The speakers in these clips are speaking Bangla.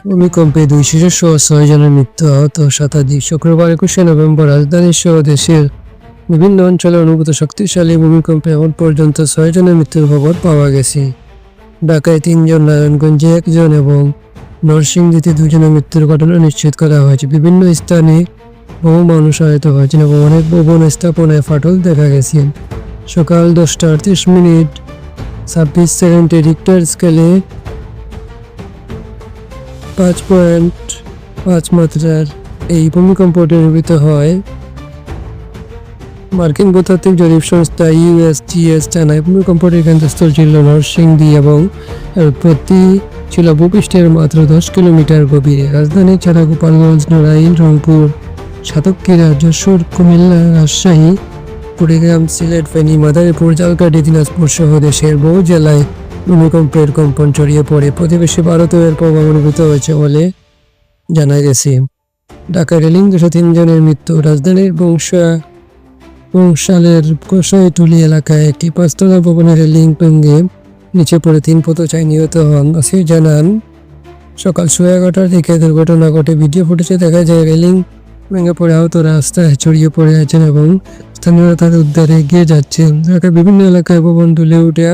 ভূমিকম্পে 2 শিশুসহ 6 জনের মৃত্যু, আহত শতাধিক। শুক্রবার 21শে নভেম্বর রাজধানী সহ দেশের বিভিন্ন অঞ্চলে অনুভূত শক্তিশালী ভূমিকম্পে এখন পর্যন্ত 6 জনের মৃত্যুর খবর পাওয়া গেছে। ঢাকায় 3 জন, নারায়ণগঞ্জে 1 জন এবং নরসিংদীতে 2 জনের মৃত্যুর ঘটনা নিশ্চিত করা হয়েছে। বিভিন্ন স্থানে বহু মানুষ আহত হয়েছেন এবং অনেক ভবন স্থাপনায় ফাটল দেখা গেছে। সকাল 10টা 38 মিনিট 26 সেকেন্ডে রিক্টার স্কেলে 5.5 মাত্রার এই ভূমিকম্পটি অনুভূত হয়। মার্কিন ভূতাত্ত্বিক জরিপ সংস্থা USGS জানায় ভূমিকম্পটির কেন্দ্রস্থল ছিল নরসিংদী এবং এর উৎপত্তি ছিল ভূপৃষ্ঠের মাত্র 10 কিলোমিটার গভীরে। রাজধানী ছাড়া গোপালগঞ্জ, নড়াইল, রংপুর, সাতক্ষীরা, যশোর, কুমিল্লা, রাজশাহী, কুড়িগ্রাম, সিলেট, ফেনী, মাদারীপুর, ঝালকাঠি, দিনাজপুর সহ দেশের বহু জেলায় ভূমিকম্পের কম্পন ছড়িয়ে পড়ে। প্রতিবেশী ভারতেও এর প্রভাব অনুভূত হয়েছে বলে জানা গেছে। ঢাকা রেলিং 203 জনের মৃত্যু। রাজধানীর বংশালের কষাইটুলি এলাকায় একটি 5তলা ভবনের রেলিং ভেঙে নিচে পড়ে 3 পথচারী নিহত হন। ওসি জানান, সকাল 11:30টার দিকে দুর্ঘটনা ঘটে। ভিডিও ফুটেজে দেখা যায় রেলিং ভেঙে পড়ে আহত রাস্তায় ছড়িয়ে পড়ে আছেন এবং স্থানীয়রা তাদের উদ্ধারে এগিয়ে যাচ্ছেন। ঢাকার বিভিন্ন এলাকায় ভবন দুলে উঠে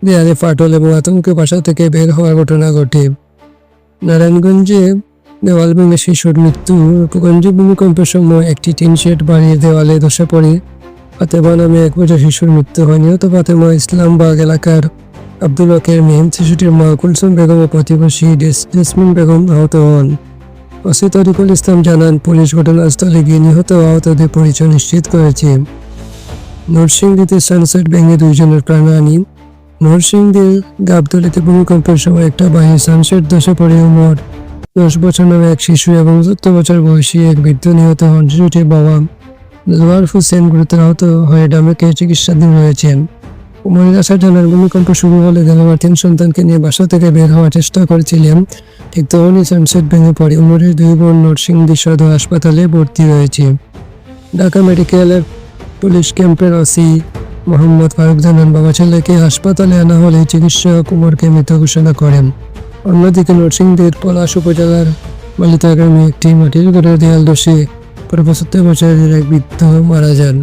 দেয়ালে ফাটল এবং আতঙ্কে বাসা থেকে বের হওয়ার ঘটনা ঘটে। নারায়ণগঞ্জে দেওয়াল ভেঙে শিশুর মৃত্যু। রূপগঞ্জে ভূমিকম্পের সময় একটি টিন শেড বাড়ির দেওয়ালে ধসে পড়ে ফাতেমা নামে 1 বছর শিশুর মৃত্যু হয়। নিহত ফাতেমা ইসলামবাগ এলাকার আব্দুল হকের মেয়ে। শিশুটির মা কুলসুম বেগম ও প্রতিবেশী জেসমিন বেগম আহত হন। ওসি তরিকুল ইসলাম জানান, পুলিশ ঘটনাস্থলে গিয়ে নিহত ও আহতদের পরিচয় নিশ্চিত করেছে। নরসিংদীতে সানসেট ভেঙে 2 জনের প্রাণহানি। নরসিংদীর গাবতলীতে ভূমিকম্পের সময় একটা বাড়ির সানসেট ধসে পড়ে ওমর 10 বছর নামে 1 শিশু এবং 17 বছর বয়সী 1 বৃদ্ধ নিহত হন। শিশুটির বাবা লোয়ার হোসেন গুরুতর আহত হয়ে ঢামেকে চিকিৎসাধীন রয়েছেন। উমরের আশা জানান, ভূমিকম্প শুরু হলে দেলোয়ার 3 সন্তানকে নিয়ে বাসা থেকে বের হওয়ার চেষ্টা করেছিলেন। ঠিক তখনই সানসেট ভেঙে পড়ে। উমরের 2 বোন নরসিংদী সদর হাসপাতালে ভর্তি রয়েছে। ঢাকা মেডিকেলের পুলিশ ক্যাম্পের ওসি মোহাম্মদ ফারুক জানান, বাবা ছেলেকে হাসপাতালে আনা হলে চিকিৎসক উমরকে মৃত ঘোষণা করেন। অন্যদিকে নরসিংদীর পলাশ উপজেলার বালিতা গ্রামে একটি মাটির ঘরের দেয়াল ধসে 75 বছরের এক বৃদ্ধ মারা যান।